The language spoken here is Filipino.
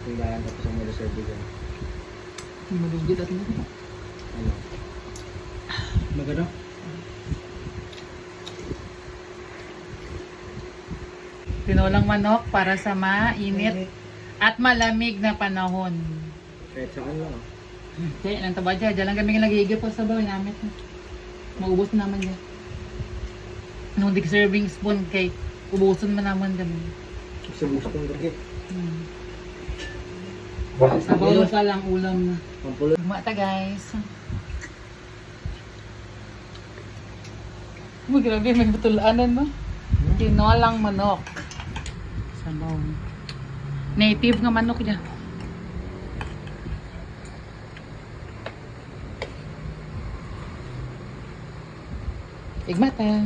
Tindahan tapos ang mga reserve dyan. Malugit at ano. Ano? Magano? Tinolang manok para sa mainit at malamig na panahon. Kahit saan lang. Okay, nang taba dyan. Diyan lang kami nagigip po sa bawa namin. Maubos na naman dyan. Nung dig serving spoon kay ubuson man naman dyan. Subok kong gagit. Sabaw pa lang ulam na. Pampulot. Mata guys. Oh, grabe, may butulanan no. Tinolang manok. Sabaw. Native nga manok dyan. Igmata.